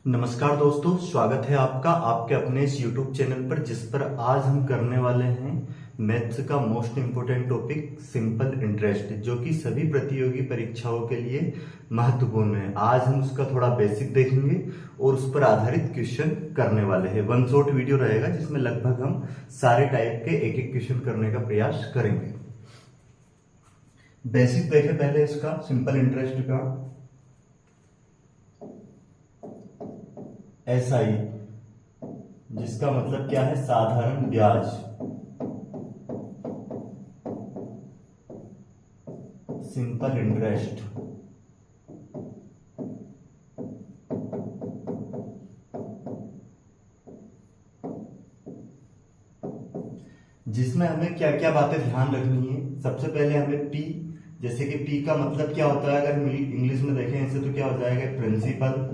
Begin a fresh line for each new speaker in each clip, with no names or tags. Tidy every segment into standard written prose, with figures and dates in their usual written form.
नमस्कार दोस्तों, स्वागत है आपका आपके अपने इस YouTube चैनल पर, जिस पर आज हम करने वाले हैं मैथ्स का most important topic simple interest, जो कि सभी प्रतियोगी परीक्षाओं के लिए महत्वपूर्ण है। आज हम उसका थोड़ा बेसिक देखेंगे और उस पर आधारित क्वेश्चन करने वाले हैं। वन शॉट वीडियो रहेगा जिसमें लगभग हम सारे टाइप के एक एक क्वेश्चन करने का प्रयास करेंगे। बेसिक देखें पहले इसका सिंपल इंटरेस्ट का। एसआई, जिसका मतलब क्या है? साधारण ब्याज। सिंपल इंटरेस्ट, जिसमें हमें क्या क्या बातें ध्यान रखनी है। सबसे पहले हमें पी, जैसे कि पी का मतलब क्या होता है, अगर इंग्लिश में देखें इसे तो क्या हो जाएगा? प्रिंसिपल,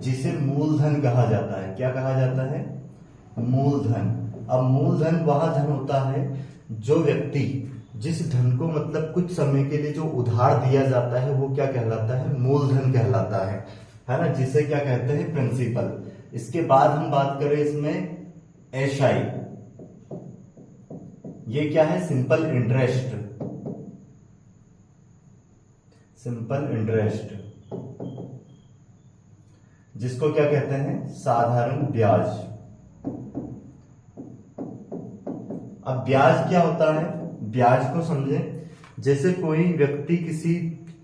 जिसे मूलधन कहा जाता है। क्या कहा जाता है? मूलधन। अब मूलधन वह धन होता है जो व्यक्ति जिस धन को मतलब कुछ समय के लिए जो उधार दिया जाता है वो क्या कहलाता है? मूलधन कहलाता है ना, जिसे क्या कहते हैं? प्रिंसिपल। इसके बाद हम बात करें इसमें एसआई, ये क्या है? Simple interest. सिंपल इंटरेस्ट, जिसको क्या कहते हैं? साधारण ब्याज। अब ब्याज क्या होता है? ब्याज को समझें, जैसे कोई व्यक्ति किसी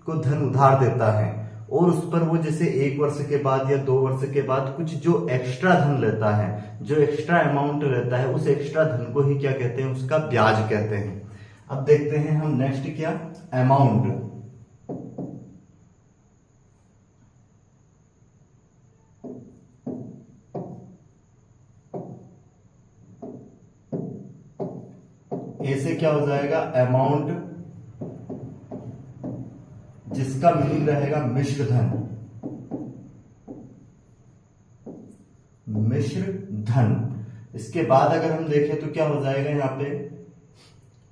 को धन उधार देता है और उस पर वो जैसे 1 वर्ष के बाद या 2 वर्ष के बाद कुछ जो एक्स्ट्रा धन लेता है, जो एक्स्ट्रा अमाउंट लेता है, उस एक्स्ट्रा धन को ही क्या कहते हैं? उसका ब्याज कहते हैं। अब देखते हैं हम नेक्स्ट क्या? अमाउंट। ऐसे क्या हो जाएगा? अमाउंट, जिसका मीनिंग रहेगा मिश्र धन। मिश्र धन। इसके बाद अगर हम देखें तो क्या हो जाएगा? यहाँ पे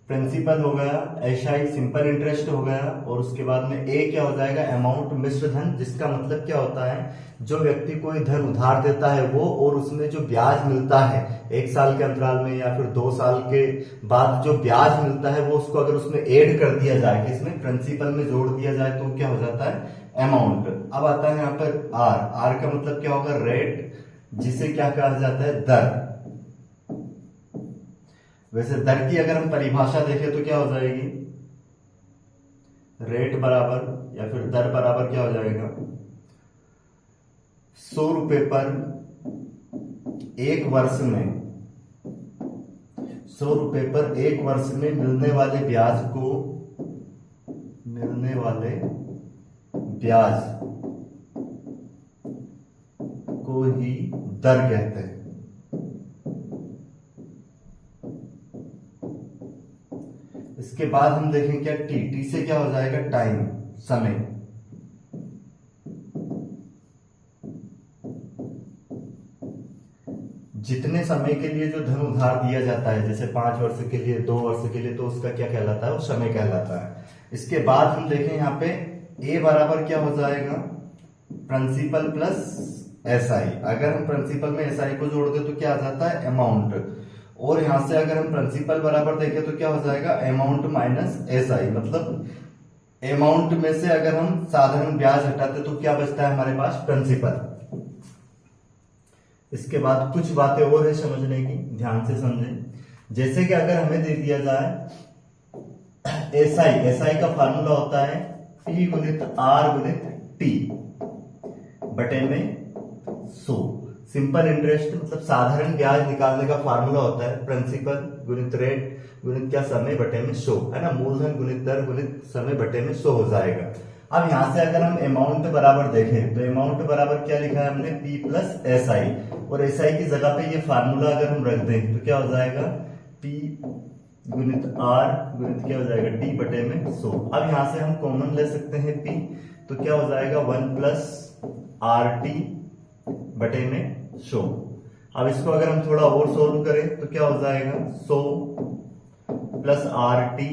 प्रिंसिपल हो गया, एसआई सिंपल इंटरेस्ट हो गया, और उसके बाद में ए क्या हो जाएगा? अमाउंट, मिश्र धन, जिसका मतलब क्या होता है? जो व्यक्ति कोई धन उधार देता है वो, और उसमें जो ब्याज मिलता है 1 साल के अंतराल में या फिर 2 साल के बाद जो ब्याज मिलता है वो, उसको अगर उसमें ऐड कर दिया जाए, कि इसमें प्रिंसिपल में जोड़ दिया जाए, तो क्या हो जाता है? अमाउंट। अब आता है यहाँ पर आर। आर का मतलब क्या होगा? रेट, जिसे क्या कहा जाता है? दर। वैसे दर की अगर हम परिभाषा देखें तो क्या हो जाएगी? रेट बराबर या फिर दर बराबर क्या हो जाएगा? 100 रुपए पर 1 वर्ष में, 100 रुपए पर 1 वर्ष में मिलने वाले ब्याज को, मिलने वाले ब्याज को ही दर कहते हैं। इसके बाद हम देखें क्या? टी। टी से क्या हो जाएगा? टाइम, समय। जितने समय के लिए जो धन उधार दिया जाता है, जैसे 5 वर्ष के लिए, 2 वर्ष के लिए, तो उसका क्या कहलाता है? वो समय कहलाता है। इसके बाद हम देखें यहाँ पे ए बराबर क्या हो जाएगा? Principal plus SI. अगर हम प्रिंसिपल में एसआई को जोड़ दे तो क्या आ जाता है? अमाउंट। और यहां से अगर हम प्रिंसिपल बराबर देखें तो क्या हो जाएगा? Amount minus SI. मतलब अमाउंट में से अगर हम साधारण ब्याज हटाते तो क्या बचता है हमारे पास? प्रिंसिपल। इसके बाद कुछ बातें और है समझने की, ध्यान से समझें। जैसे कि अगर हमें दे दिया जाए एसआई, एसआई का फार्मूला होता है पी गुणित आर गुणित टी बटे में 100। सिंपल इंटरेस्ट मतलब साधारण ब्याज निकालने का फार्मूला होता है प्रिंसिपल गुणित रेट गुणित क्या? समय बटे में 100, है ना। मूलधन गुणित दर गुणित समय बटे में 100 हो जाएगा। अब यहां से अगर हम अमाउंट बराबर देखें तो अमाउंट बराबर क्या लिखा है हमने? पी प्लस एसआई, और एसआई की जगह पे ये फार्मूला अगर हम रख दें तो क्या हो जाएगा? पी गुणित आर गुणित क्या हो जाएगा? टी बटे में 100। अब यहां से हम कॉमन ले सकते हैं पी, तो क्या हो जाएगा? 1 प्लस आर टी बटे में 100। अब इसको अगर हम थोड़ा और सोल्व करें तो क्या हो जाएगा? 100 प्लस आर टी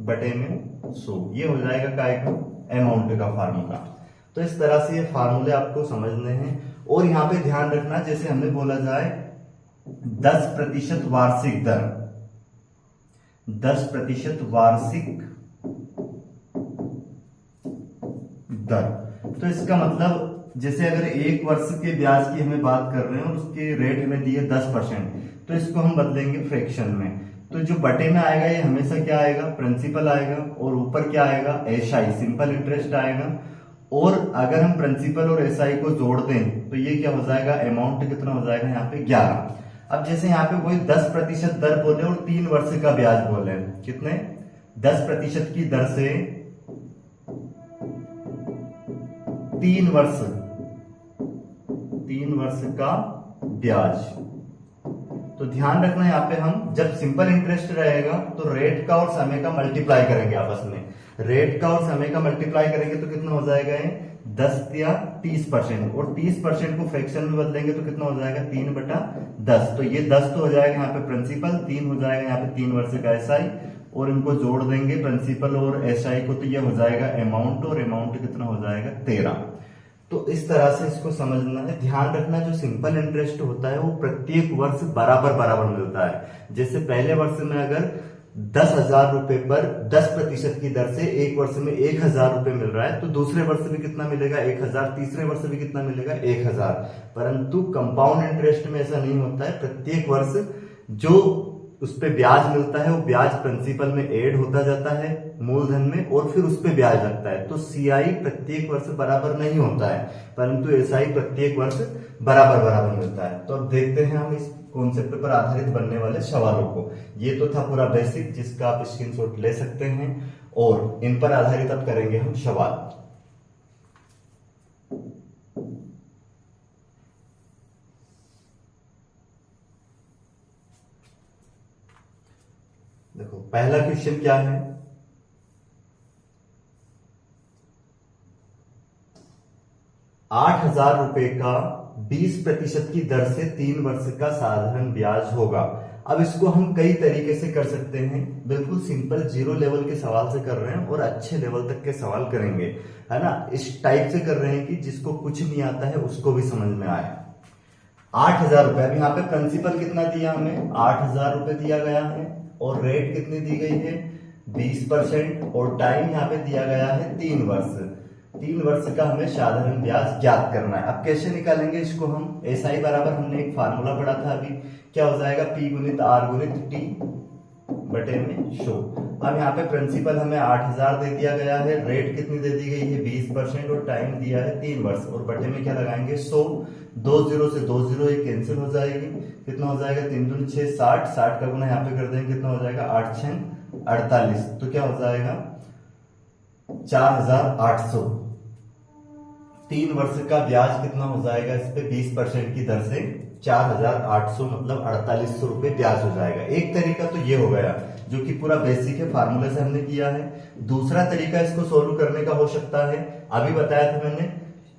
बटे में 100, ये हो जाएगा काय का अमाउंट का फार्मूला। तो इस तरह से ये फार्मूले आपको समझने हैं। और यहाँ पे ध्यान रखना, जैसे हमने बोला जाए 10% वार्षिक दर, 10% वार्षिक दर, तो इसका मतलब जैसे अगर एक वर्ष के ब्याज की हमें बात कर रहे हैं और उसके रेट हमें दिए 10%, तो इसको हम बदलेंगे फ्रैक्शन में। तो जो बटे में आएगा ये हमेशा क्या आएगा, प्रिंसिपल आएगा, और ऊपर क्या आएगा, एसआई सिंपल इंटरेस्ट आएगा। और अगर हम प्रिंसिपल और एसआई को जोड़ दें तो ये क्या हो जाएगा, अमाउंट कितना हो जाएगा यहाँ पे 11। अब जैसे यहाँ पे कोई 10% दर बोले और 3 वर्ष का ब्याज बोले, कितने, 10% की दर से 3 वर्ष का ब्याज। तो ध्यान रखना यहाँ पे हम जब सिंपल इंटरेस्ट रहेगा तो रेट का और समय का मल्टीप्लाई करेंगे आपस में, रेट का और समय का मल्टीप्लाई करेंगे तो कितना हो जाएगा ये 10 या 30%, और 30% को फ्रैक्शन में बदलेंगे तो कितना हो जाएगा 3/10। तो ये 10 तो हो जाएगा यहाँ पे प्रिंसिपल, 3 हो जाएगा यहाँ पे 3 वर्ष का एसआई, और इनको जोड़ देंगे प्रिंसिपल और एसआई को, तो ये हो जाएगा अमाउंट, और अमाउंट कितना हो जाएगा 13। तो इस तरह से इसको समझना है। ध्यान रखना जो सिंपल इंटरेस्ट होता है वो प्रत्येक वर्ष बराबर मिलता है। जैसे पहले वर्ष में अगर 10,000 रुपए पर 10% की दर से एक वर्ष में 1,000 रुपए मिल रहा है, तो दूसरे वर्ष में कितना मिलेगा 1,000, तीसरे वर्ष में कितना मिलेगा 1,000। परंतु कंपाउंड इंटरेस्ट में ऐसा नहीं होता है, प्रत्येक वर्ष जो उस पे ब्याज मिलता है वो ब्याज प्रिंसिपल में ऐड होता जाता है मूलधन में, और फिर उस पे ब्याज लगता है। तो सीआई प्रत्येक वर्ष बराबर नहीं होता है, परंतु एसआई प्रत्येक वर्ष बराबर मिलता है। तो अब देखते हैं हम इस कॉन्सेप्ट पर आधारित बनने वाले सवालों को। ये तो था पूरा बेसिक जिसका आप स्क्रीनशॉट ले सकते हैं, और इन पर आधारित अब करेंगे हम सवाल। देखो पहला क्वेश्चन क्या है, 8,000 रुपए का 20% की दर से 3 वर्ष का साधारण ब्याज होगा। अब इसको हम कई तरीके से कर सकते हैं, बिल्कुल सिंपल 0 लेवल के सवाल से कर रहे हैं और अच्छे लेवल तक के सवाल करेंगे, है ना। इस टाइप से कर रहे हैं कि जिसको कुछ नहीं आता है उसको भी समझ में आए। 8,000 रुपए, अब यहाँ पे प्रिंसिपल कितना दिया हमें, 8,000 रुपए दिया गया है, और रेट कितनी दी गई है 20%, और टाइम यहाँ पे दिया गया है 3 वर्ष। 3 वर्ष का हमें साधारण ब्याज ज्ञात करना है। अब कैसे निकालेंगे इसको हम, एसआई बराबर हमने एक फार्मूला पढ़ा था अभी, क्या हो जाएगा P गुणित R गुणित T बटे में शो। अब यहाँ पे प्रिंसिपल हमें 8,000 दे दिया गया है, रेट कितनी दे दी गई है 20%, और टाइम दिया है 3 वर्ष, और बटे में क्या लगाएंगे 100। 2 0 से 2 0 ये कैंसिल हो जाएगी, कितना हो जाएगा 3 दूनी 6 60, 60 का गुना यहाँ पे कर देंगे, कितना हो जाएगा 8 6 48, तो क्या हो जाएगा 4,800। 3 वर्ष का ब्याज कितना हो जाएगा इस पे 20% की दर से 4,800, मतलब 4,800 रुपए ब्याज हो जाएगा। एक तरीका तो ये हो गया जो कि पूरा बेसिक है, फार्मूले से हमने किया है। दूसरा तरीका इसको सोल्व करने का हो सकता है, अभी बताया था मैंने,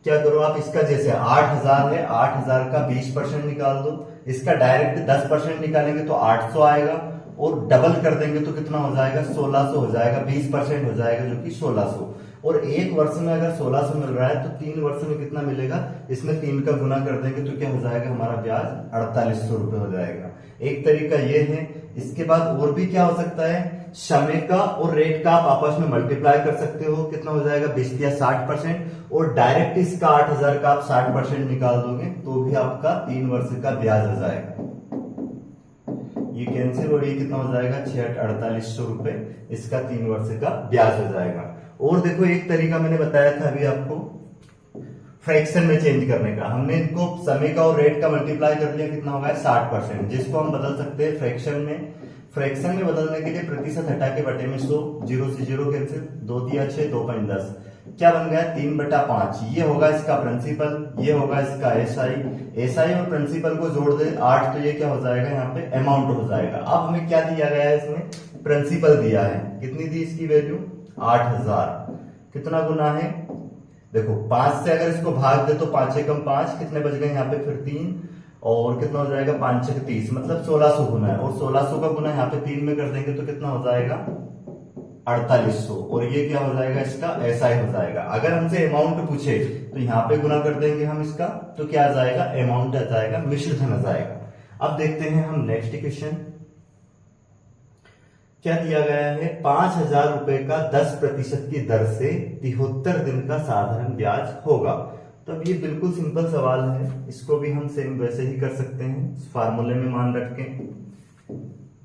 क्या करो आप इसका, जैसे 8,000 है, 8,000 का 20% निकाल दो, इसका डायरेक्ट 10% निकालेंगे तो 800 आएगा, और डबल कर देंगे तो कितना हो जाएगा 1,600 हो जाएगा, 20% हो जाएगा जो कि 1,600। और एक वर्ष में अगर 1,600 मिल रहा है तो 3 वर्ष में कितना मिलेगा, इसमें 3 का गुना कर देंगे तो क्या हो जाएगा हमारा ब्याज 4,800 रुपए हो जाएगा। एक तरीका ये है। इसके बाद और भी क्या हो सकता है, समय का और रेट का आप आपस में मल्टीप्लाई कर सकते हो, कितना हो जाएगा 20 या 60%, और डायरेक्ट इसका 8,000 का आप 60% निकाल दोगे तो भी आपका 3 वर्ष का ब्याज हो जाएगा। ये कैंसिल, और ये कितना हो जाएगा 4,800 रुपए, इसका 3 वर्ष का ब्याज हो जाएगा। और देखो एक तरीका मैंने बताया था अभी आपको फ्रैक्शन में चेंज करने का, हमने इनको समय का और रेट का मल्टीप्लाई कर लिया, कितना होगा 60%, जिसको हम बदल सकते हैं फ्रैक्शन में। फ्रैक्शन में बदलने के लिए प्रतिशत हटा के बटे में 100, 0 से 0 कैंसिल, 2 तिया 6, 2 5 10, क्या बन गया 3/5। ये होगा इसका प्रिंसिपल, ये होगा इसका एसआई। एसआई और प्रिंसिपल को जोड़ दे 8, तो ये क्या हो जाएगा यहाँ पे अमाउंट हो जाएगा। अब हमें क्या दिया गया है, इसमें प्रिंसिपल दिया है, कितनी दी इसकी वैल्यू 8,000, कितना गुना है, देखो 5 से अगर इसको भाग दे तो 5 एकम 5, कितने बच गए यहाँ पे फिर 3, और कितना हो जाएगा 5 6 30, मतलब 1,600 गुना है, और 1,600 का गुना यहाँ पे 3 में कर देंगे तो कितना हो जाएगा 4800 और ये क्या हो जाएगा इसका एसआई हो जाएगा। अगर हमसे अमाउंट पूछे तो यहाँ पे गुना कर देंगे हम इसका, तो क्या आ जाएगा अमाउंट आ जाएगा, मिश्र धन आ जाएगा। अब देखते हैं हम नेक्स्ट क्वेश्चन क्या दिया गया है। 5000 रुपए का 10% की दर से 73 दिन का साधारण ब्याज होगा। तो अब ये बिल्कुल सिंपल सवाल है, इसको भी हम सेम वैसे ही कर सकते हैं, फार्मूले में मान रखें।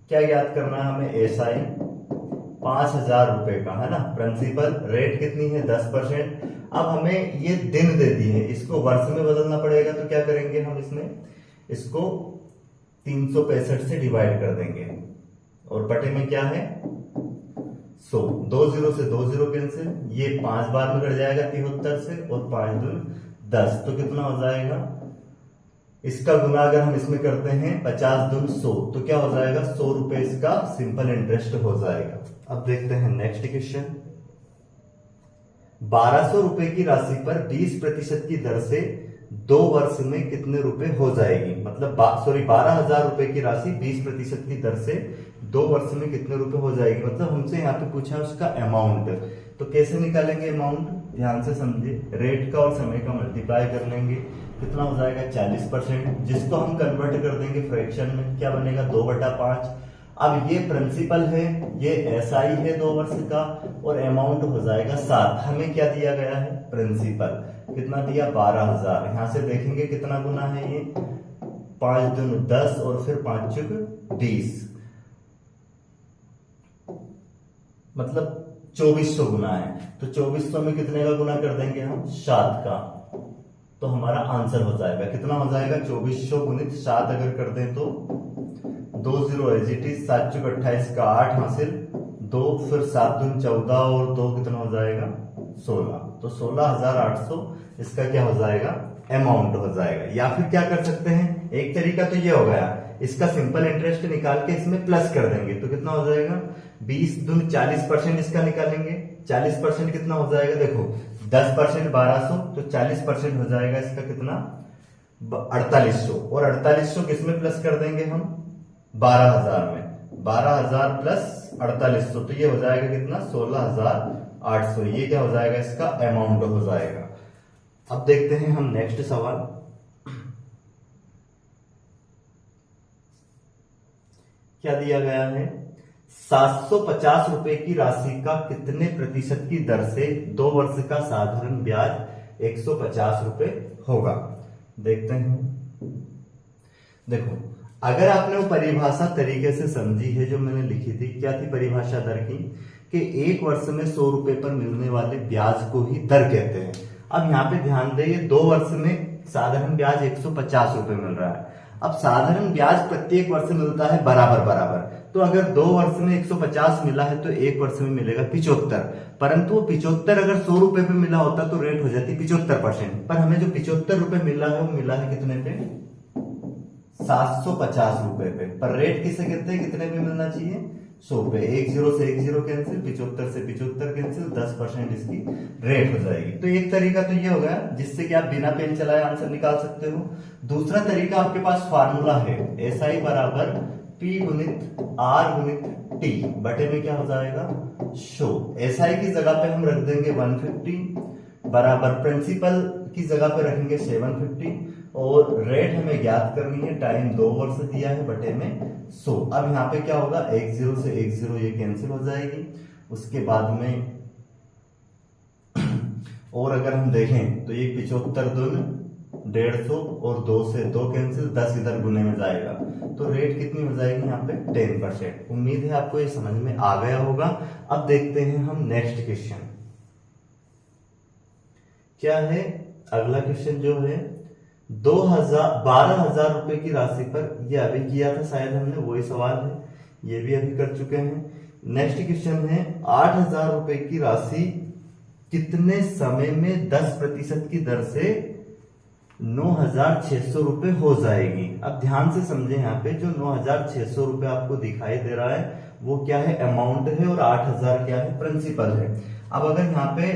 क्या याद करना है हमें, एसआई 5000 रुपए का है ना, प्रिंसिपल रेट कितनी है 10%। अब हमें ये दिन दे दिए हैं, इसको वर्ष में बदलना पड़ेगा, तो क्या करेंगे हम इसमें इसको 365 से डिवाइड कर देंगे और बटे में क्या है 100, 2 0 से 2 0 कैंसिल, ये 5 बार में कट जाएगा 73 से और 5 दूनी 10, तो कितना हो जाएगा, इसका गुना अगर हम इसमें करते हैं 50 दूनी 100, तो क्या हो जाएगा 100 रुपए इसका सिंपल इंटरेस्ट हो जाएगा। अब देखते हैं नेक्स्ट क्वेश्चन। 1200 रुपए की राशि पर 20% की दर से 2 वर्ष में कितने रुपए हो जाएगी, मतलब 12,000 रुपए की राशि 20% की दर से 2 वर्ष में कितने रुपए हो जाएगी, मतलब हमसे यहाँ पे पूछा है उसका अमाउंट। तो कैसे निकालेंगे अमाउंट, ध्यान से समझिए, रेट का और समय का मल्टीप्लाई कर लेंगे, कितना हो जाएगा 40%, जिसको हम कन्वर्ट कर देंगे फ्रैक्शन में, क्या बनेगा 2/5। अब ये प्रिंसिपल है, ये एसआई है 2 वर्ष का, और अमाउंट हो जाएगा 7। हमें क्या दिया गया है प्रिंसिपल, कितना दिया 12,000। यहां से देखेंगे कितना गुना है ये, 5 दूनी 10 और फिर 5 चौक 20, मतलब 2400 गुना है। तो 2400 में कितने का गुना कर देंगे हम 7 का, तो हमारा आंसर हो जाएगा, कितना हो जाएगा 2400 गुणित 7 अगर कर दें तो 2 0 एज इट इज, 7 चौक 28 का 8 हासिल 2, फिर 7 दूनी 14 और 2 कितना हो जाएगा 16, तो 16,800 इसका क्या हो जाएगा अमाउंट हो जाएगा। या फिर क्या कर सकते हैं, एक तरीका तो ये हो गया, इसका सिंपल इंटरेस्ट निकाल के इसमें प्लस कर देंगे, तो कितना हो जाएगा 20 दूनी 40% इसका निकालेंगे, 40% कितना हो जाएगा, देखो 10% 1200, तो 40% हो जाएगा इसका कितना 4800, और 4800 किसमें प्लस कर देंगे हम 12,000 में, 12,000 प्लस 4800, तो ये हो जाएगा कितना 16,800, ये क्या हो जाएगा इसका अमाउंट हो जाएगा। अब देखते हैं हम नेक्स्ट सवाल। क्या दिया गया है, 750 रुपए की राशि का कितने प्रतिशत की दर से 2 वर्ष का साधारण ब्याज 150 रुपए होगा। देखते हैं, देखो अगर आपने वो परिभाषा तरीके से समझी है जो मैंने लिखी थी, क्या थी परिभाषा दर की, कि 1 वर्ष में 100 रुपए पर मिलने वाले ब्याज को ही दर कहते हैं। अब यहाँ पे ध्यान दें, 2 वर्ष में साधारण ब्याज 150 रुपए मिल रहा है। अब साधारण ब्याज प्रत्येक वर्ष मिलता है बराबर बराबर, तो अगर 2 वर्ष में 150 मिला है तो 1 वर्ष में मिलेगा 75, परंतु वो 75 अगर 100 रुपए पे मिला होता तो रेट हो जाती 75%, पर हमें जो 75 रुपए मिला है वो मिला है कितने पे 750 रुपए पे, पर रेट किसे कहते हैं, कितने पे मिलना चाहिए 100 पे। 1 0 से 1 0 कैंसिल, 75 से 75 कैंसिल, 10% इसकी रेट हो जाएगी। तो एक तरीका तो ये हो गया जिससे कि आप बिना पेन चलाए आंसर निकाल सकते हो। दूसरा तरीका आपके पास फार्मूला है, एसआई बराबर P गुणित R गुणित T, बटे में क्या हो जाएगा शो। एसआई की जगह पे हम रख देंगे 150 बराबर प्रिंसिपल की जगह पे रखेंगे 750, और रेट हमें ज्ञात करनी है, टाइम 2 वर्ष दिया है, बटे में 100। अब यहाँ पे क्या होगा 1 0 से 1 0 ये कैंसिल हो जाएगी, उसके बाद में और अगर हम देखें तो ये 75 दूनी 150 और 2 से 2 कैंसिल, 10 इधर गुने में जाएगा, तो रेट कितनी हो जाएगी यहाँ पे 10%। उम्मीद है आपको ये समझ में आ गया होगा। अब देखते हैं हम नेक्स्ट क्वेश्चन क्या है। अगला क्वेश्चन जो है 12,000 रुपए की राशि पर, ये अभी किया था शायद हमने, वही सवाल है, ये भी अभी कर चुके हैं। नेक्स्ट क्वेश्चन है 8,000 रुपए की राशि कितने समय में 10% की दर से 9,600 रुपए हो जाएगी। अब ध्यान से समझे, यहाँ पे जो 9,600 रुपए आपको दिखाई दे रहा है वो क्या है अमाउंट है, और 8,000 क्या है प्रिंसिपल है। अब अगर यहाँ पे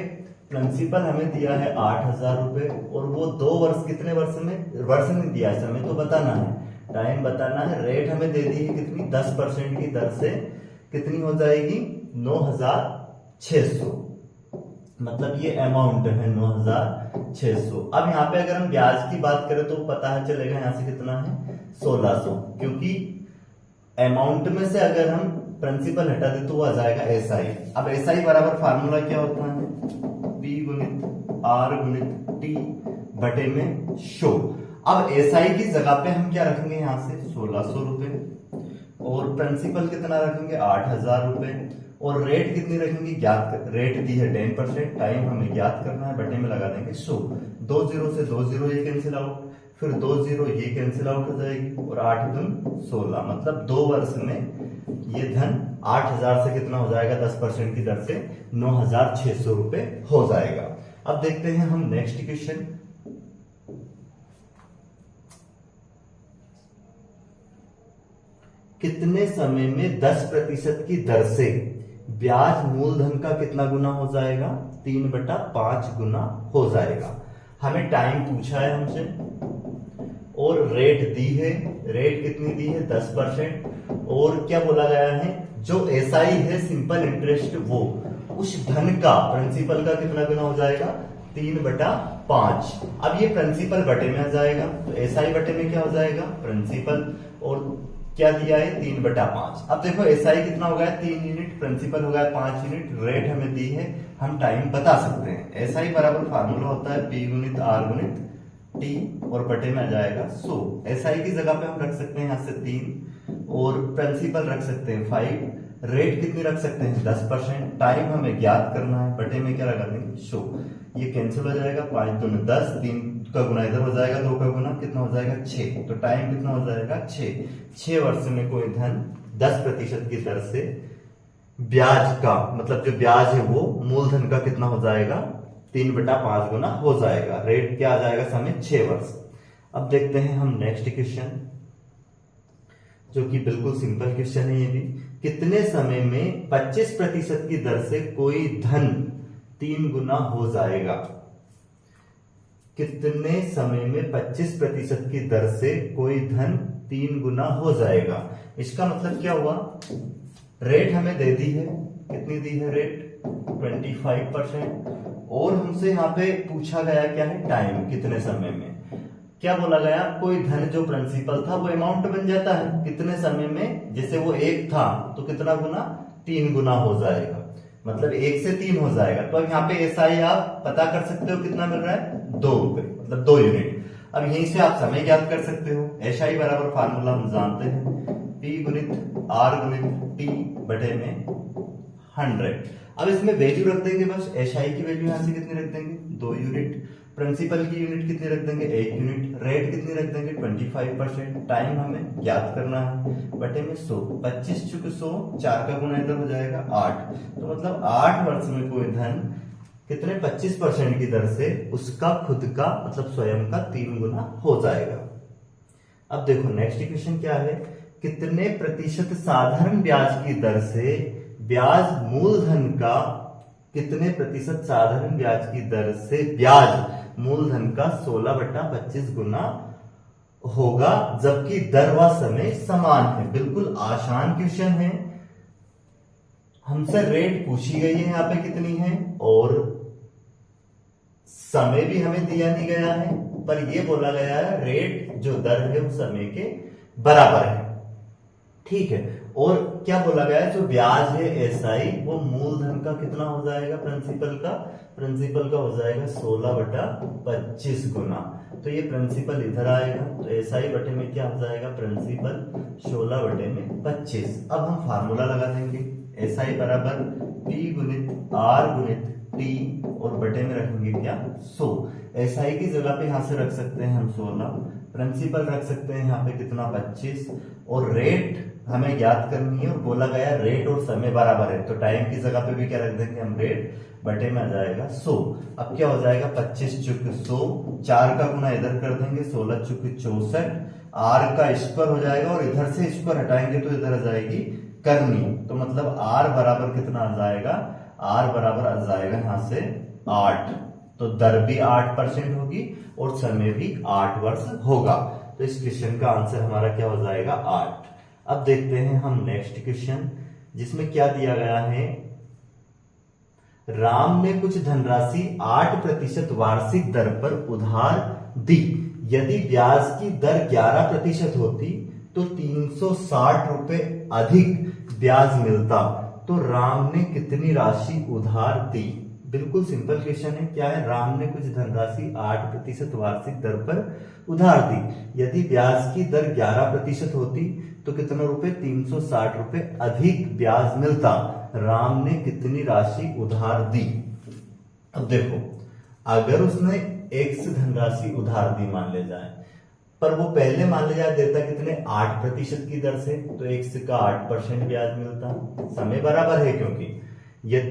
प्रिंसिपल हमें दिया है 8,000 रुपए, और वो 2 वर्ष, कितने वर्ष में, वर्ष में दिया है, समय तो बताना है, टाइम बताना है, रेट हमें दे दी है कितनी 10% की दर से कितनी हो जाएगी 9,000 9,600, मतलब ये अमाउंट है 9,600। अब यहाँ पे अगर हम ब्याज की बात करें तो पता है चलेगा यहाँ से कितना है 1,600, क्योंकि अमाउंट में से अगर हम प्रिंसिपल हटा दे तो वो आ जाएगा एसआई। अब एसआई बराबर फार्मूला क्या होता है, पी गुणित आर गुणित टी बटे में शो। अब एसआई की जगह पे हम क्या रखेंगे यहाँ से 1,600 रुपए, और प्रिंसिपल कितना रखेंगे 8,000 रुपए, और रेट कितनी रखेंगे ज्ञात, रेट दी है 10%, टाइम हमें ज्ञात करना है, बटे में लगा देंगे 100। 2 0 से 2 0 ये कैंसिल आउट, फिर 2 0 ये कैंसिल आउट हो जाएगी, और 8 दून 16, मतलब 2 वर्ष में ये धन 8,000 से कितना हो जाएगा 10% की दर से 9,600 रुपए हो जाएगा। अब देखते हैं हम नेक्स्ट क्वेश्चन। कितने समय में 10% की दर से ब्याज मूलधन का कितना गुना हो जाएगा, 3/5 गुना हो जाएगा। हमें टाइम पूछा है हमसे और रेट दी है, रेट कितनी दी है 10%, और क्या बोला गया है जो एसआई है सिंपल इंटरेस्ट वो उस धन का प्रिंसिपल का कितना गुना हो जाएगा 3/5। अब ये प्रिंसिपल बटे में आ जाएगा, तो एसआई बटे में क्या हो जाएगा प्रिंसिपल, और क्या दिया है 3/5। अब देखो एसआई कितना हो गया 3 यूनिट, प्रिंसिपल हो गया 5 यूनिट, रेट हमें दी है, हम टाइम बता सकते हैं। एसआई बराबर फार्मूला होता है पी गुणित आर गुणित टी, और बटे में आ जाएगा 100। एसआई की जगह पे हम रख सकते हैं यहाँ से 3, और प्रिंसिपल रख सकते हैं 5, रेट कितनी रख सकते हैं 10%, टाइम हमें ज्ञात करना है, बटे में क्या लगा देंगे 100। ये कैंसिल हो जाएगा, 5 दूनी 10, 3 का गुना इधर हो जाएगा, 2 का गुना कितना हो जाएगा 6, तो टाइम कितना हो जाएगा 6 वर्ष में कोई धन 10% की दर से ब्याज का, मतलब जो ब्याज है वो मूलधन का कितना हो जाएगा 3/5 गुना हो जाएगा। रेट क्या आ जाएगा समय 6 वर्ष। अब देखते हैं हम नेक्स्ट क्वेश्चन, जो कि बिल्कुल सिंपल क्वेश्चन है ये भी। कितने समय में 25% की दर से कोई धन 3 गुना हो जाएगा, कितने समय में 25% की दर से कोई धन 3 गुना हो जाएगा। इसका मतलब क्या हुआ, रेट हमें दे दी है, कितनी दी है रेट 25%, और हमसे यहाँ पे पूछा गया क्या है टाइम, कितने समय में। क्या बोला गया कोई धन जो प्रिंसिपल था वो अमाउंट बन जाता है कितने समय में, जैसे वो 1 था तो कितना गुना 3 गुना हो जाएगा, मतलब 1 से 3 हो जाएगा। तो अब यहाँ पे एसआई आप पता कर सकते हो कितना मिल रहा है 2 रुपए, मतलब 2 यूनिट। अब यहीं से आप समय ज्ञात कर सकते हो, एसआई बराबर फार्मूला हम जानते हैं पी गुणित आर गुणित टी बटे में 100। अब इसमें वैल्यू रख देंगे बस, एसआई की वैल्यू यहां से कितनी रख देंगे 2 यूनिट, प्रिंसिपल की यूनिट कितनी रख देंगे 1 यूनिट, रेट कितनी रख देंगे 25%, टाइम हमें ज्ञात करना है, बटे में 100, 25 चुके 100, 4 का गुना इधर हो जाएगा 8, तो मतलब 8 वर्ष में कोई धन कितने 25% की दर से उसका खुद का मतलब स्वयं का 3 गुना हो जाएगा। अब देखो नेक्स्ट क्वेश्चन क्या है, कितने प्रतिशत साधारण ब्याज की दर से ब्याज मूलधन का, कितने प्रतिशत साधारण ब्याज की दर से ब्याज मूलधन का 16/25 गुना होगा जबकि दर व समय समान है। बिल्कुल आसान क्वेश्चन है, हमसे रेट पूछी गई है यहाँ पे कितनी है, और समय भी हमें दिया नहीं गया है, पर यह बोला गया है रेट जो दर है वो समय के बराबर है, ठीक है। और क्या बोला गया है जो ब्याज है एसआई वो मूलधन का कितना हो जाएगा प्रिंसिपल का हो जाएगा 16/25 गुना, तो ये प्रिंसिपल इधर आएगा, तो एसआई बटे में क्या हो जाएगा प्रिंसिपल 16/25। अब हम फार्मूला लगा देंगे, एसआई बराबर पी गुणित आर गुणित टी, और बटे में रखेंगे क्या 100। एसआई की जगह पे यहां से रख सकते हैं हम 16, प्रिंसिपल रख सकते हैं यहाँ पे कितना 25, और रेट हमें ज्ञात करनी है, और बोला गया रेट और समय बराबर है, तो टाइम की जगह पे भी क्या रख देंगे हम रेट, बटे में आ जाएगा 100। अब क्या हो जाएगा 25 चुक 100, 4 का गुना इधर कर देंगे 16 चुक 64, आर का स्क्वायर हो जाएगा, और इधर से स्क्वायर हटाएंगे तो इधर आ जाएगी करनी, तो मतलब आर बराबर कितना आ जाएगा, आर बराबर आ जाएगा यहां से 8, तो दर भी 8% होगी और समय भी 8 वर्ष होगा, तो इस क्वेश्चन का आंसर हमारा क्या हो जाएगा 8। अब देखते हैं हम नेक्स्ट क्वेश्चन, जिसमें क्या दिया गया है राम ने कुछ धनराशि 8% वार्षिक दर पर उधार दी। यदि ब्याज की दर 11% होती तो 360 रुपए अधिक ब्याज मिलता, तो राम ने कितनी राशि उधार दी? बिल्कुल सिंपल क्वेश्चन है। क्या है? राम ने कुछ धनराशि 8% वार्षिक दर पर उधार दी। यदि ब्याज की दर 11% होती तो कितना रुपए? 360 रुपए अधिक ब्याज मिलता। राम ने कितनी राशि उधार दी? अब देखो, अगर उसने x धनराशि उधार दी मान ले जाए, पर वो पहले मान ले जाए देता कितने? 8% की दर से, तो x का 8% ब्याज मिलता। समय बराबर है क्योंकि ये,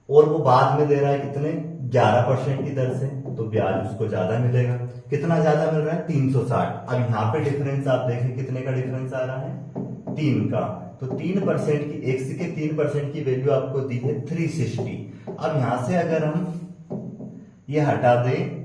और वो बाद में दे रहा है कितने? 11% की दर से, तो ब्याज उसको ज्यादा मिलेगा। कितना ज्यादा मिल रहा है? 360। अब यहाँ पे डिफरेंस आप देखें, कितने का डिफरेंस आ रहा है? 3 का। तो 3% की, x के 3% की वैल्यू आपको दी है 360। अब यहां से अगर हम ये हटा दें,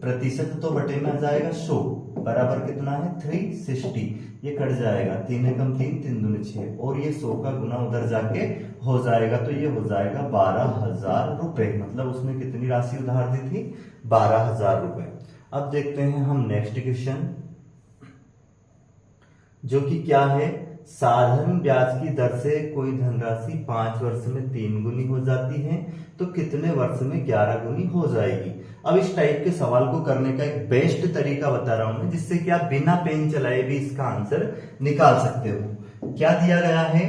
प्रतिशत तो बटे में आ जाएगा 100, बराबर कितना है? 360। ये कट जाएगा, 3 एकम 3, 3 दूनी 6, और ये 100 का गुना उधर जाके हो जाएगा, तो ये हो जाएगा 12,000 रुपए। मतलब उसने कितनी राशि उधार दी थी? 12,000 रुपए। अब देखते हैं हम नेक्स्ट क्वेश्चन, जो कि क्या है? साधारण ब्याज की दर से कोई धनराशि 5 वर्ष में 3 गुनी हो जाती है, तो कितने वर्ष में 11 गुनी हो जाएगी? अब इस टाइप के सवाल को करने का एक बेस्ट तरीका बता रहा हूं मैं, जिससे कि आप बिना पेन चलाए भी इसका आंसर निकाल सकते हो। क्या दिया गया है?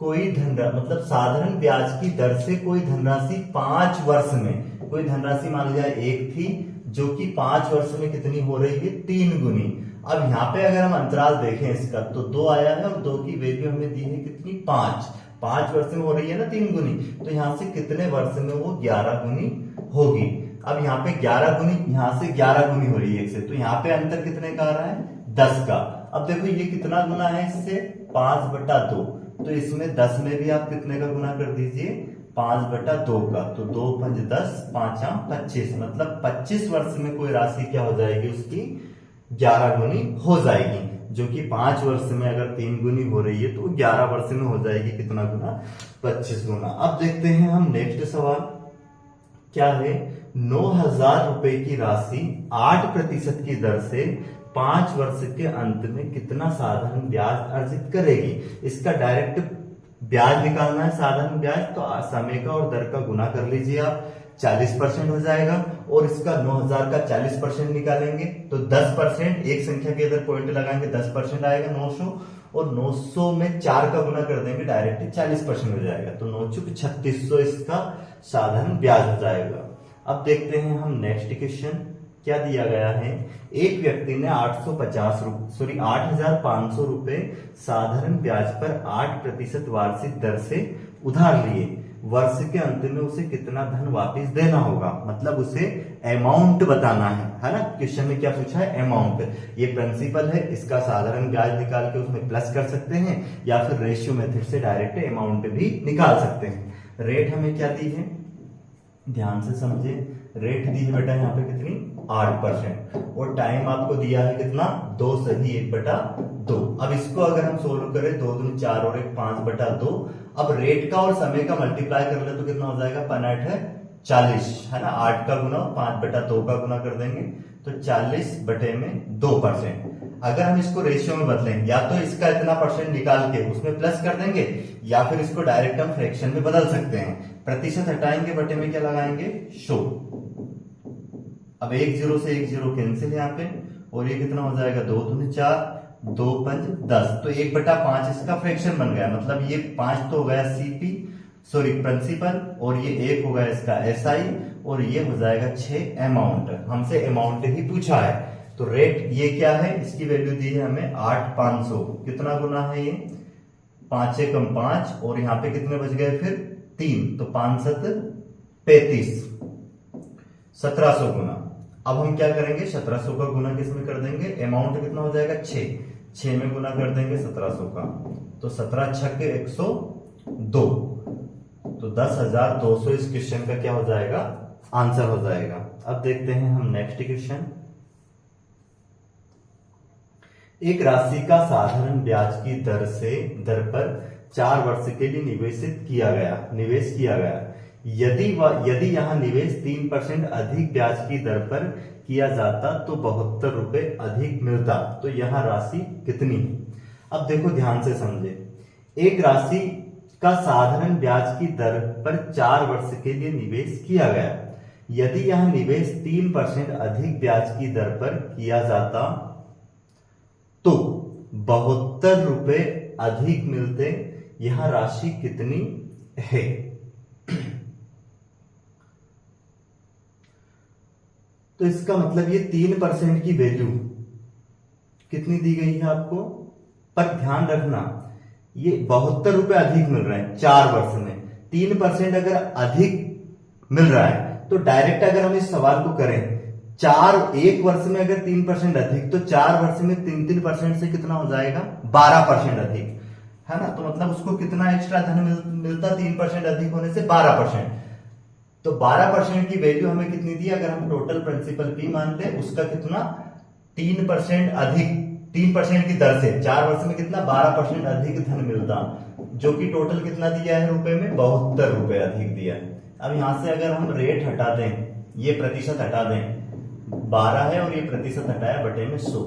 कोई मतलब साधारण ब्याज की दर से कोई धनराशि 5 वर्ष में, कोई धनराशि मान लिया 1 थी, जो कि 5 वर्ष में कितनी हो रही है? 3 गुनी। अब यहाँ पे अगर हम अंतराल देखें इसका, तो 2 आया है, और 2 की वैल्यू हमें दी है कितनी? 5 वर्ष में हो रही है ना 3 गुनी, तो यहाँ से कितने वर्ष में वो 11 गुनी होगी? अब यहाँ पे 11 गुनी, यहाँ से 11 गुनी हो रही है 1 से, तो यहाँ पे अंतर कितने का आ रहा है? 10 का। अब देखो ये कितना गुना है इससे? 5/2। तो इसमें 10 में भी आप कितने का गुना कर दीजिए? 5/2 का। तो 2 5 10, 5 25, मतलब 25 वर्ष में कोई राशि क्या हो जाएगी? उसकी 11 गुनी हो जाएगी, जो कि 5 वर्ष में अगर 3 गुनी हो रही है तो 11 वर्ष में हो जाएगी कितना गुना? 25 गुना। अब देखते हैं हम नेक्स्ट सवाल, क्या है? 9,000 रुपए की राशि 8% की दर से 5 वर्ष के अंत में कितना साधारण ब्याज अर्जित करेगी? इसका डायरेक्ट ब्याज निकालना है, साधारण ब्याज, तो समय का और दर का गुना कर लीजिए आप, 40% हो जाएगा। और इसका 9,000 का 40% निकालेंगे तो 10%, एक संख्या के इधर पॉइंट लगाएंगे, 10% आएगा 900, और 900 में 4 का गुना कर देंगे, डायरेक्ट 40% हो जाएगा, तो 9 चुक 3600 इसका साधारण ब्याज हो जाएगा। अब देखते हैं हम नेक्स्ट क्वेश्चन, क्या दिया गया है? एक व्यक्ति ने 8,500 रुपए साधारण ब्याज पर 8% वार्षिक दर से उधार लिए। वर्ष के अंत में उसे कितना धन वापस देना होगा? मतलब उसे अमाउंट बताना है ना? क्वेश्चन में क्या पूछा है? अमाउंट। ये प्रिंसिपल है, इसका साधारण ब्याज निकाल के उसमें प्लस कर सकते हैं, या फिर रेशियो मेथड से डायरेक्ट अमाउंट भी निकाल सकते हैं। रेट हमें क्या दी है? ध्यान से समझे, रेट दी है बेटा यहाँ पे कितनी? 8%, और टाइम आपको दिया है कितना? 2 सही 1/2। अब इसको अगर हम सोल्व करें, 2 दूनी 4 और 1 5/2। अब रेट का और समय का मल्टीप्लाई कर ले तो कितना हो जाएगा? 5 है 40, है ना? 8 का गुना 5/2 का गुना कर देंगे तो 40/2%। अगर हम इसको रेशियो में बदलें, या तो इसका इतना परसेंट निकाल के उसमें प्लस कर देंगे, या फिर इसको डायरेक्ट हम फ्रैक्शन में बदल सकते हैं। प्रतिशत हटाएंगे, बटे में क्या लगाएंगे? 100। अब 1 0 से 1 0 कैंसिल यहाँ पे, और ये कितना हो जाएगा? 2 दूनी 4, 2 5 10, तो 1/5 इसका फ्रैक्शन बन गया। मतलब ये 5 तो हो गया सीपी, सॉरी प्रिंसिपल, और ये 1 हो गया इसका एसआई, और ये हो जाएगा 6 अमाउंट। हमसे अमाउंट ही पूछा है, तो रेट ये क्या है? इसकी वैल्यू दी है हमें 8,500। कितना गुना है ये? 5 एकम 5, और यहाँ पे कितने बच गए फिर? 3, तो 5 7 35, 1700 गुना। अब हम क्या करेंगे? 1700 का गुना किसमें कर देंगे? अमाउंट कितना हो जाएगा? 6 में गुना कर देंगे 1700 का, तो 17 छक्के 102, तो 10,200 इस क्वेश्चन का क्या हो जाएगा? आंसर हो जाएगा। अब देखते हैं हम नेक्स्ट क्वेश्चन। एक राशि का साधारण ब्याज की दर पर 4 वर्ष के लिए निवेश किया गया। यदि यहाँ निवेश 3% अधिक ब्याज की दर पर किया जाता तो 72 रुपए अधिक मिलता, तो यहाँ राशि कितनी है। अब देखो ध्यान से समझे, एक राशि का साधारण ब्याज की दर पर 4 वर्ष के लिए निवेश किया गया। यदि यह निवेश 3% अधिक ब्याज की दर पर किया जाता तो 72 रुपए अधिक मिलते, यह राशि कितनी है। तो इसका मतलब ये 3% की वैल्यू कितनी दी गई है आपको, पर ध्यान रखना ये 72 रुपए अधिक मिल रहे हैं 4 वर्ष में। 3% अगर अधिक मिल रहा है तो डायरेक्ट अगर हम इस सवाल को करें, 1 वर्ष में अगर 3% अधिक, तो 4 वर्ष में 3% से कितना हो जाएगा, 12% अधिक, है ना। तो मतलब उसको कितना एक्स्ट्रा धन मिलता, 3% अधिक होने से 12%। तो 12% की वैल्यू हमें कितनी दी, अगर हम टोटल प्रिंसिपल पी मान ले, उसका कितना 3% अधिक, 3% की दर से 4 वर्ष में कितना 12% अधिक धन मिलता, जो कि टोटल कितना दिया है रुपए में, 72 रुपए अधिक दिया है। अब यहां से अगर हम रेट हटा दें, ये प्रतिशत हटा दें, 12 है और ये प्रतिशत हटाया बटे में 100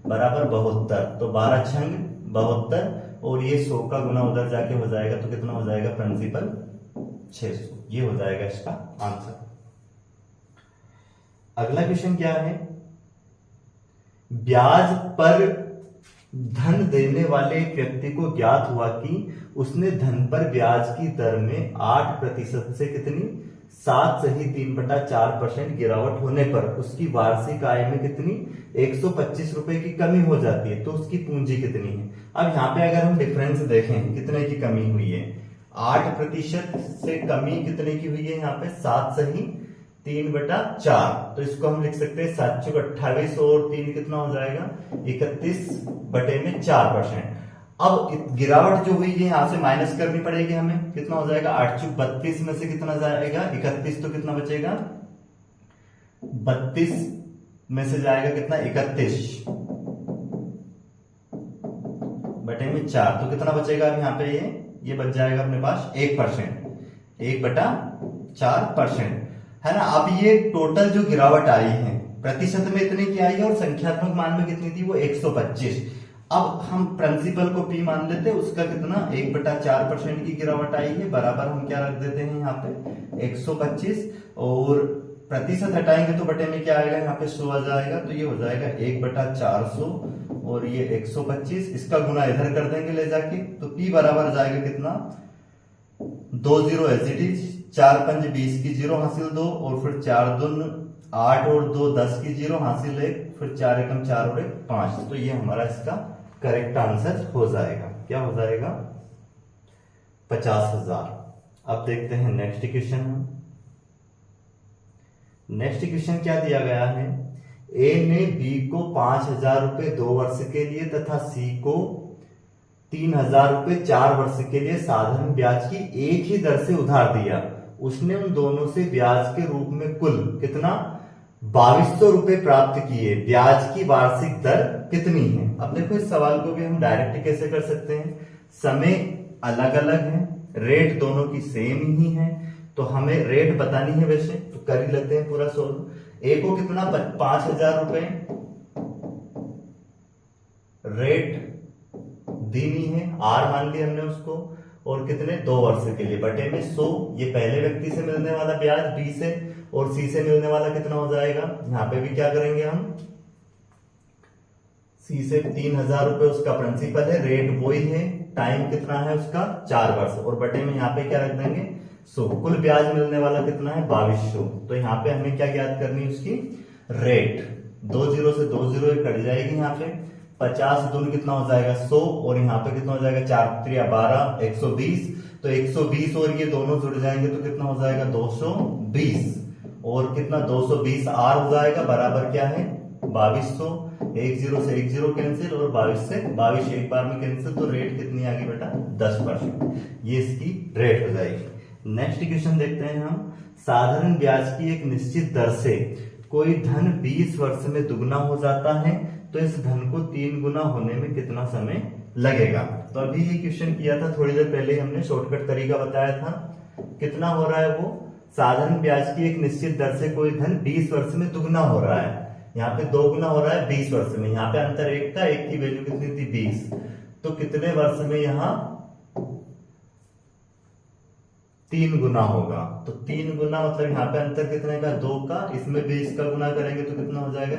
बराबर 72, तो 12 छंग 72 और ये 100 का गुना उधर जाके हो जाएगा, तो कितना हो जाएगा प्रिंसिपल 600। ये हो जाएगा इसका आंसर। अगला क्वेश्चन क्या है, ब्याज पर धन देने वाले एक व्यक्ति को ज्ञात हुआ कि उसने धन पर ब्याज की दर में 8% से कितनी 7 सही 3/4% गिरावट होने पर उसकी वार्षिक आय में कितनी 125 रुपए की कमी हो जाती है, तो उसकी पूंजी कितनी है। अब यहाँ पे अगर हम डिफरेंस देखें कितने की कमी हुई है, 8% से कमी कितने की हुई है, यहाँ पे 7 सही 3/4, तो इसको हम लिख सकते हैं 7 × 28 और 3 कितना हो जाएगा 31/4%। अब गिरावट जो हुई है यहां से माइनस करनी पड़ेगी हमें, कितना हो जाएगा 8 × 32 में से कितना जाएगा 31, तो कितना बचेगा 32 में से जाएगा कितना 31/4, तो कितना बचेगा अब यहाँ पे ये बच जाएगा अपने पास 1%, 1/4%, है ना। अब ये टोटल जो गिरावट आई है प्रतिशत में इतने की आई है और संख्यात्मक मान में कितनी थी वो 125। अब हम प्रिंसिपल को पी मान लेते हैं, उसका कितना 1/4% की गिरावट आई है, बराबर हम क्या रख देते हैं यहाँ पे 125 और प्रतिशत हटाएंगे तो बटे में क्या आएगा यहाँ पे 100 आ जाएगा, तो ये हो जाएगा 1/400 और ये 125, इसका गुना इधर कर देंगे ले जाके, तो पी बराबर जाएगा कितना 2 0 एज इट इज, 4 5 20 की 0 हासिल 2 और फिर 4 दून 8 और 2 10 की 0 हासिल 1, फिर 4 एकम 4 और 1 5, तो ये हमारा इसका करेक्ट आंसर हो जाएगा। क्या हो जाएगा 50,000। अब देखते हैं नेक्स्ट क्वेश्चन। नेक्स्ट क्वेश्चन क्या दिया गया है, ए ने बी को 5,000 रुपए 2 वर्ष के लिए तथा सी को 3,000 रुपए 4 वर्ष के लिए साधारण ब्याज की एक ही दर से उधार दिया। उसने उन दोनों से ब्याज के रूप में कुल कितना 2200 रुपए प्राप्त किए, ब्याज की वार्षिक दर कितनी है। अब देखो इस सवाल को भी हम डायरेक्ट कैसे कर सकते हैं, समय अलग अलग है, रेट दोनों की सेम ही है, तो हमें रेट बतानी है वैसे तो कर ही लेते हैं पूरा सोल्व। ए को कितना 5,000 रुपए रेट देनी है, आर मान लिया हमने उसको, और कितने 2 वर्ष के लिए बटे में 100, ये पहले व्यक्ति से मिलने वाला ब्याज बी से और सी से मिलने वाला कितना हो जाएगा, यहाँ पे भी क्या करेंगे हम सी से 3,000 रुपए उसका प्रिंसिपल है, रेट वही है, टाइम कितना है उसका 4 वर्ष और बटे में यहाँ पे क्या रख देंगे 100, कुल ब्याज मिलने वाला कितना है 2200। तो यहाँ पे हमें क्या ज्ञात करनी है उसकी रेट, 2 0 से 2 0 कट जाएगी, यहाँ पे 50 दून कितना हो जाएगा 100 और यहाँ पे कितना हो जाएगा 4 3 12 120, तो 120 और ये दोनों जुड़ जाएंगे तो कितना हो जाएगा 220 और कितना 220 आर हो जाएगा बराबर क्या है 2200, 1 0 से 1 0 कैंसिल और 22 से 22 एक बार में कैंसिल, तो रेट कितनी आ गई बेटा 10%, ये इसकी रेट हो जाएगी। नेक्स्ट क्वेश्चन देखते हैं हम, साधारण ब्याज की एक निश्चित दर से कोई धन 20 वर्ष में दुगना हो जाता है, तो इस धन को 3 गुना होने में कितना समय लगेगा। तो अभी ये क्वेश्चन किया था थोड़ी देर पहले, हमने शॉर्टकट तरीका बताया था, कितना हो रहा है वो, साधारण ब्याज की एक निश्चित दर से कोई धन 20 वर्ष में दुगना हो रहा है। यहाँ पे 2 गुना हो रहा है 20 वर्ष में, यहाँ पे अंतर 1 था, 1 की वैल्यू कितनी थी 20, तो कितने वर्ष में यहाँ 3 गुना होगा। तो 3 गुना मतलब यहाँ पे अंतर कितने का, 2 का, इसमें 20 का गुना करेंगे तो कितना हो जाएगा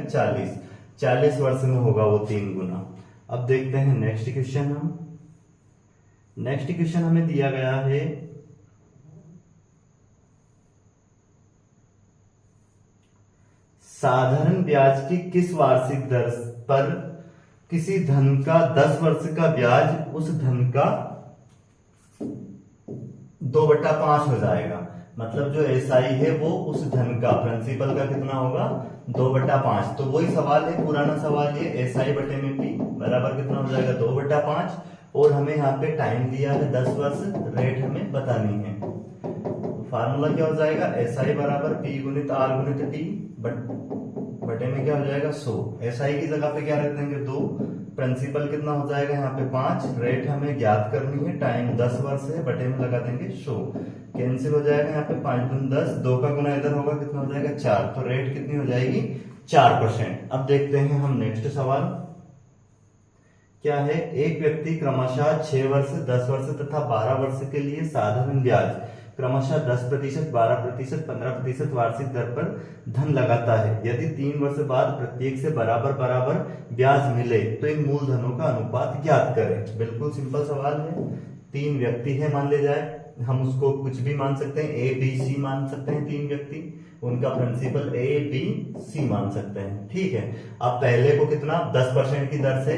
40 वर्ष में होगा वो 3 गुना। अब देखते हैं नेक्स्ट क्वेश्चन। नेक्स्ट क्वेश्चन हमें दिया गया है साधारण ब्याज की किस वार्षिक दर पर किसी धन का 10 वर्ष का ब्याज उस धन का 2/5 हो जाएगा। मतलब जो एसआई है वो उस धन का प्रिंसिपल का कितना होगा 2/5। तो वही सवाल है, पुराना सवाल ये, एसआई बटे में पी बराबर कितना हो जाएगा 2/5, और हमें यहाँ पे टाइम दिया है 10 वर्ष, रेट हमें बतानी है। फार्मूला क्या हो जाएगा, एसआई बराबर पी गुणित आर गुणित टी बटे में क्या हो जाएगा 100। एसआई की जगह पे क्या रख देंगे 2, प्रिंसिपल कितना हो जाएगा यहाँ पे 5, रेट हमें ज्ञात करनी है, टाइम 10 वर्ष है, बटे में लगा देंगे 100, कैंसिल हो जाएगा यहाँ पे 5 दूनी 10, 2 का गुना इधर होगा कितना हो जाएगा 4, तो रेट कितनी हो जाएगी 4%। अब देखते हैं हम नेक्स्ट सवाल क्या है। एक व्यक्ति क्रमशः 6 वर्ष, 10 वर्ष तथा 12 वर्ष के लिए साधारण ब्याज क्रमशः 10%, 12%, 15% वार्षिक दर पर धन लगाता है। यदि 3 वर्ष बाद प्रत्येक से बराबर बराबर ब्याज मिले तो इन मूलधनों का अनुपात ज्ञात करें। बिल्कुल सिंपल सवाल है। 3 व्यक्ति है मान ले जाए, हम उसको कुछ भी मान सकते हैं, ए बी सी मान सकते हैं, 3 व्यक्ति, उनका प्रिंसिपल ए बी सी मान सकते हैं, ठीक है। अब पहले को कितना 10% की दर से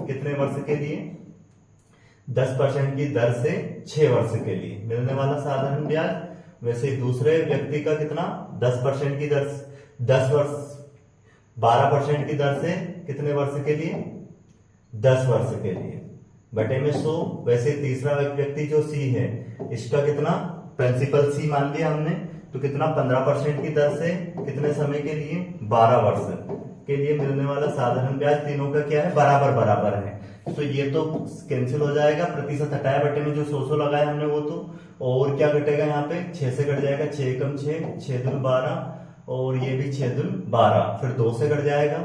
कितने वर्ष के लिए, 10% की दर से 6 वर्ष के लिए मिलने वाला साधारण ब्याज, वैसे दूसरे व्यक्ति का कितना 10% की दर से 10 वर्ष, 12% की दर से कितने वर्ष के लिए 10 वर्ष के लिए, बटे में 100। वैसे तीसरा व्यक्ति जो सी है इसका कितना, प्रिंसिपल सी मान लिया हमने, तो कितना 15% की दर से कितने समय के लिए 12 वर्ष के लिए मिलने वाला साधारण ब्याज, तीनों का क्या है बराबर बराबर है, तो ये तो कैंसिल हो जाएगा, प्रतिशत हटाया, बटे में जो 100 लगाया हमने वो तो, और क्या घटेगा यहाँ पे 6 से कट जाएगा, 6 कम 6, 6 दूनी 12, और ये भी 6 दूनी 12, फिर 2 से कट जाएगा,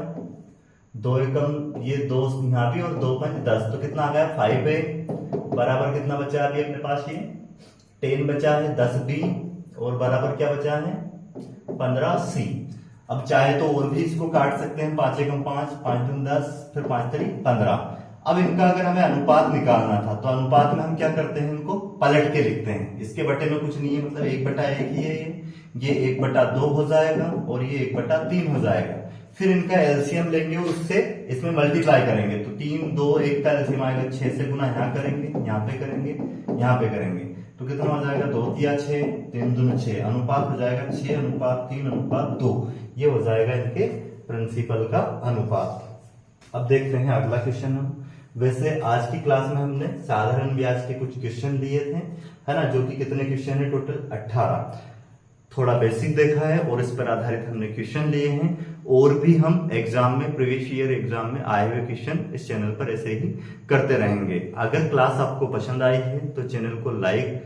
2 एकम ये 2 यहाँ भी, और 2 5 10, तो कितना आ गया 5 है, बराबर कितना बचा अभी अपने पास, ये 10 बचा है, 10 बी, और बराबर क्या बचा है 15 सी। अब चाहे तो और भी इसको काट सकते हैं, 5 एकम 5, 5 दूनी 10, फिर 5 3 15। अब इनका अगर हमें अनुपात निकालना था तो अनुपात में हम क्या करते हैं, इनको पलट के लिखते हैं, इसके बटे में कुछ नहीं है, मतलब 1/1 ही है, ये 1/2 हो जाएगा, और ये 1/3 हो जाएगा। फिर इनका एलसीएम लेंगे और उससे इसमें मल्टीप्लाई करेंगे, तो 3 2 1 का एलसीएम आएगा, 6 से गुना यहाँ करेंगे, यहाँ पे करेंगे, यहाँ पे करेंगे, तो कितना हो जाएगा 2 या 6, 3 दूनी 6, अनुपात हो जाएगा 6:3:2, ये हो जाएगा इनके प्रिंसिपल का अनुपात। अब देखते हैं अगला क्वेश्चन। वैसे आज की क्लास में हमने साधारण ब्याज के कुछ क्वेश्चन दिए थे, है ना, जो कि कितने क्वेश्चन है टोटल 18। थोड़ा बेसिक देखा है और इस पर आधारित हमने क्वेश्चन लिए हैं, और भी हम एग्जाम में, प्रीवियस ईयर एग्जाम में आए हुए क्वेश्चन इस चैनल पर ऐसे ही करते रहेंगे। अगर क्लास आपको पसंद आई है तो चैनल को लाइक,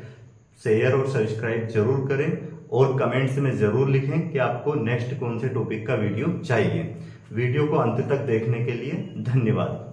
शेयर और सब्सक्राइब जरूर करें, और कमेंट्स में जरूर लिखें कि आपको नेक्स्ट कौन से टॉपिक का वीडियो चाहिए। वीडियो को अंत तक देखने के लिए धन्यवाद।